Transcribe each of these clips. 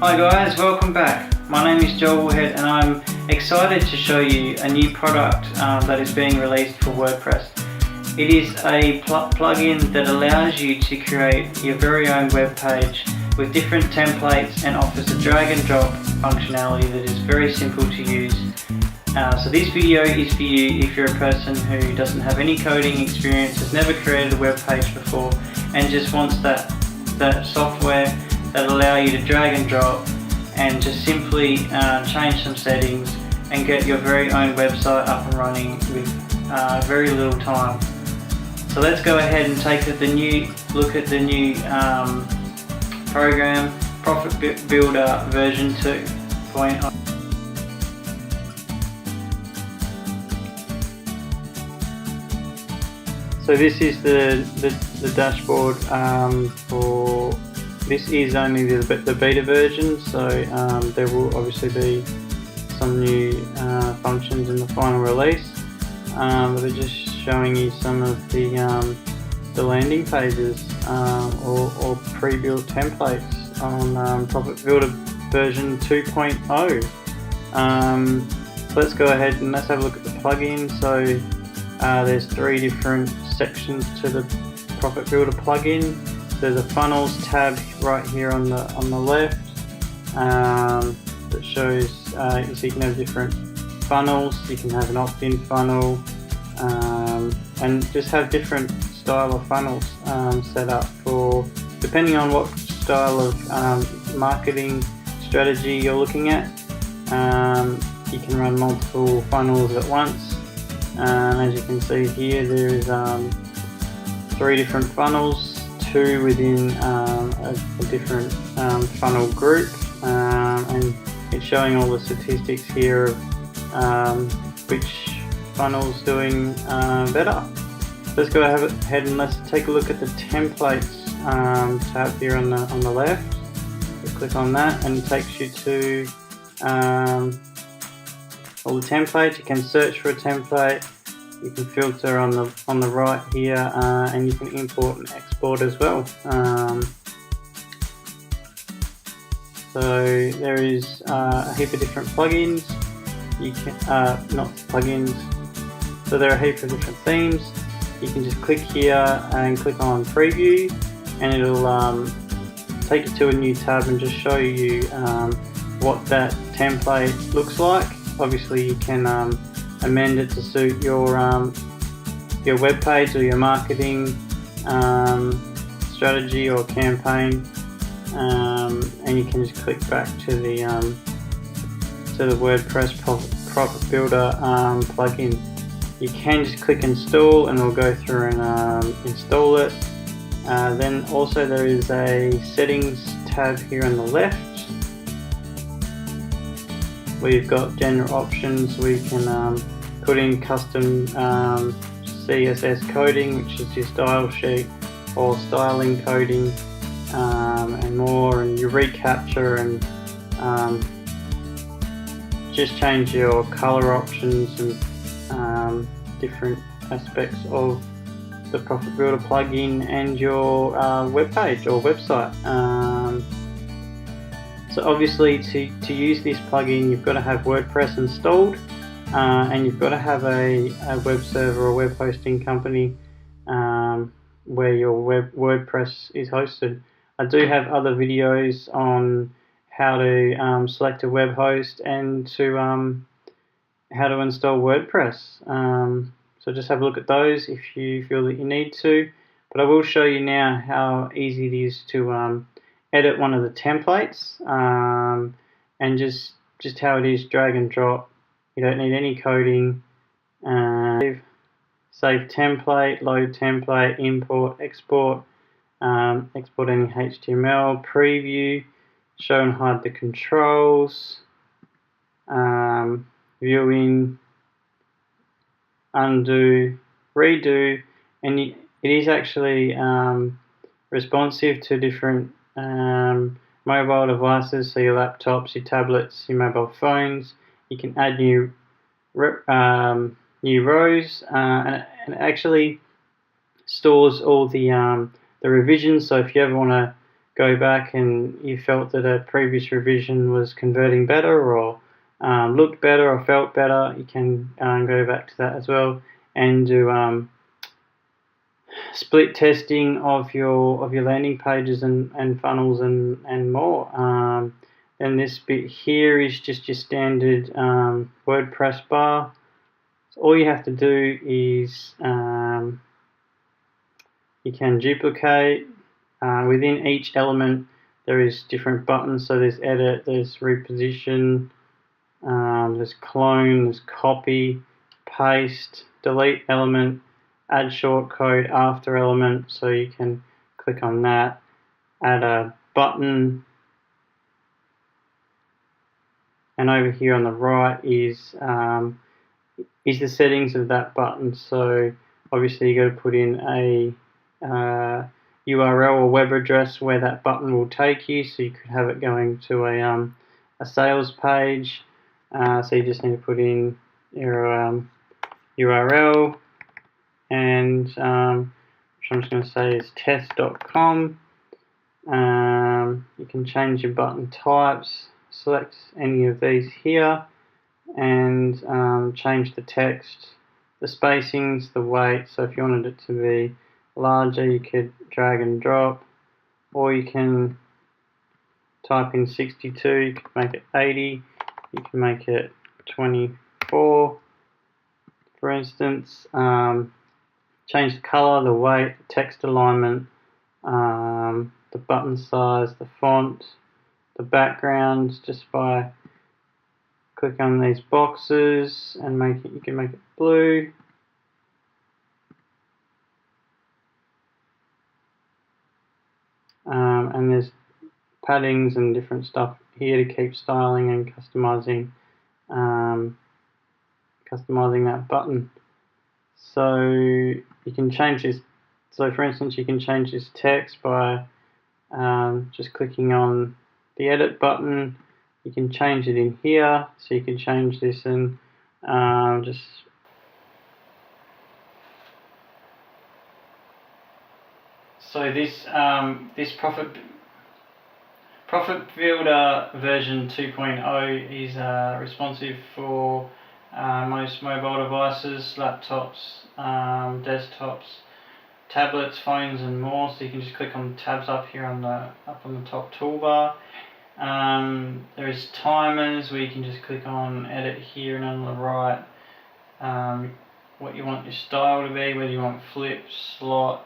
Hi guys, welcome back. My name is Woolhead and I'm excited to show you a new product that is being released for WordPress. It is a plugin that allows you to create your very own web page with different templates and offers a drag and drop functionality that is very simple to use. So this video is for you if you're a person who doesn't have any coding experience, has never created a web page before and just wants that software that allow you to drag and drop and just simply change some settings and get your very own website up and running with very little time. So let's go ahead and take look at the new program, Profit Builder version 2.0. So this is the dashboard for. This is only the beta version, so there will obviously be some new functions in the final release. But they're just showing you some of the landing pages or pre-built templates on Profit Builder version 2.0. Let's go ahead and let's have a look at the plugin. So there's 3 different sections to the Profit Builder plugin. There's a funnels tab right here on the left that shows so you can have different funnels. You can have an opt-in funnel and just have different style of funnels set up for depending on what style of marketing strategy you're looking at. You can run multiple funnels at once. As you can see here, there is 3 different funnels. 2 within a different funnel group, and it's showing all the statistics here of which funnel's doing better. Let's go ahead and let's take a look at the templates tab here on the left. You click on that and it takes you to all the templates. You can search for a template. You can filter on the right here, and you can import and export as well. So there is a heap of different plugins. You can not plugins. So there are a heap of different themes. You can just click here and click on preview, and it'll take you to a new tab and just show you what that template looks like. Obviously, you can amend it to suit your web page or your marketing strategy or campaign, and you can just click back to the WordPress Profit Builder plugin. You can just click install and we'll go through and install it. Then also there is a settings tab here on the left where you've got general options where you can put in custom CSS coding, which is your style sheet, or styling coding, and more, and your recapture, and just change your color options and different aspects of the Profit Builder plugin and your web page or website. So obviously to use this plugin you've got to have WordPress installed, and you've got to have a web server or web hosting company where your WordPress is hosted. I do have other videos on how to select a web host and to how to install WordPress. So just have a look at those if you feel that you need to. But I will show you now how easy it is to edit one of the templates, and just how it is drag and drop. You don't need any coding. Save template, load template, import, export, export any HTML, preview, show and hide the controls, viewing, undo, redo, and it is actually responsive to different mobile devices, so your laptops, your tablets, your mobile phones. You can add new rows, and it actually stores all the revisions. So if you ever want to go back and you felt that a previous revision was converting better, or looked better, or felt better, you can go back to that as well and do split testing of your landing pages and funnels and more. And this bit here is just your standard WordPress bar. So all you have to do is you can duplicate. Within each element there is different buttons, so there's edit, there's reposition, there's clone, there's copy, paste, delete element, add shortcode after element, so you can click on that, add a button, and over here on the right is the settings of that button. So obviously you got to put in a URL or web address where that button will take you, so you could have it going to a sales page. So you just need to put in your URL, and which I'm just going to say is test.com. You can change your button types, select any of these here, and change the text, the spacings, the weight. So if you wanted it to be larger, you could drag and drop, or you can type in 62, you could make it 80, you can make it 24, for instance. Change the color, the weight, the text alignment, the button size, the font, the background, just by click on these boxes and you can make it blue. And there's paddings and different stuff here to keep styling and customizing that button. So you can change this. So for instance, you can change this text by just clicking on the edit button. You can change it in here, so you can change this and just so this Profit Builder version 2.0 is responsive for most mobile devices, laptops, desktops, tablets, phones, and more. So you can just click on the tabs up here on the top toolbar. There is timers where you can just click on edit here, and on the right what you want your style to be, whether you want flip, slot,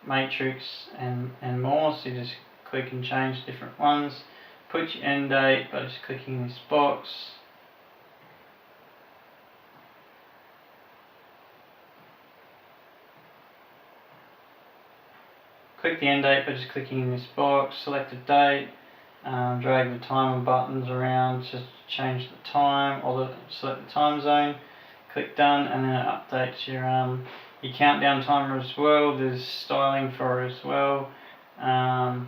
matrix, and more. So you just click and change different ones. Put your end date by just clicking this box. Click the end date by just clicking in this box, select a date, drag the timer buttons around just to change the time, or select the time zone, click done, and then it updates your countdown timer as well. There's styling for it as well, and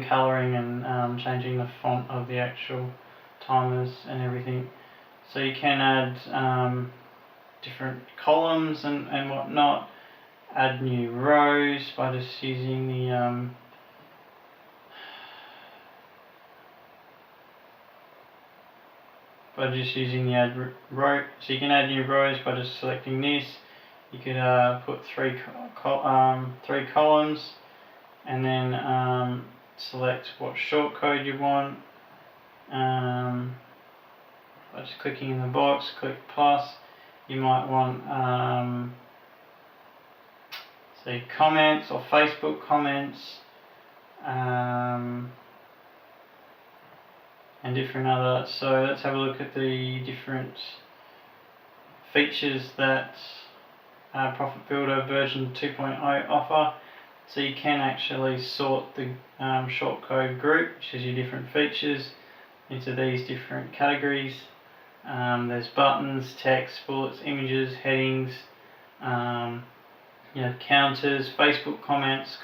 colouring and changing the font of the actual timers and everything. So you can add different columns and whatnot. Add new rows by just using the add row. So you can add new rows by just selecting this. You could put three columns, and then select what shortcode you want. By just clicking in the box, click plus. You might want say comments or Facebook comments, and different other. So let's have a look at the different features that Profit Builder version 2.0 offer. So you can actually sort the shortcode group, which is your different features, into these different categories. There's buttons, text, bullets, images, headings. You have counters, Facebook comments,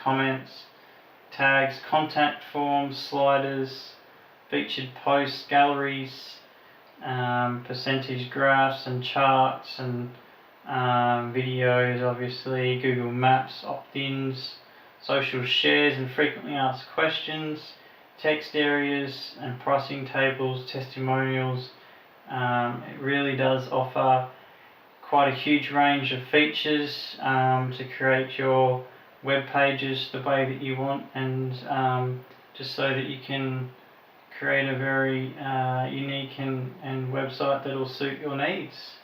tags, contact forms, sliders, featured posts, galleries, percentage graphs and charts, and videos, obviously, Google Maps, opt-ins. social shares and frequently asked questions, text areas and pricing tables, testimonials. It really does offer quite a huge range of features to create your web pages the way that you want, and just so that you can create a very unique and website that will suit your needs.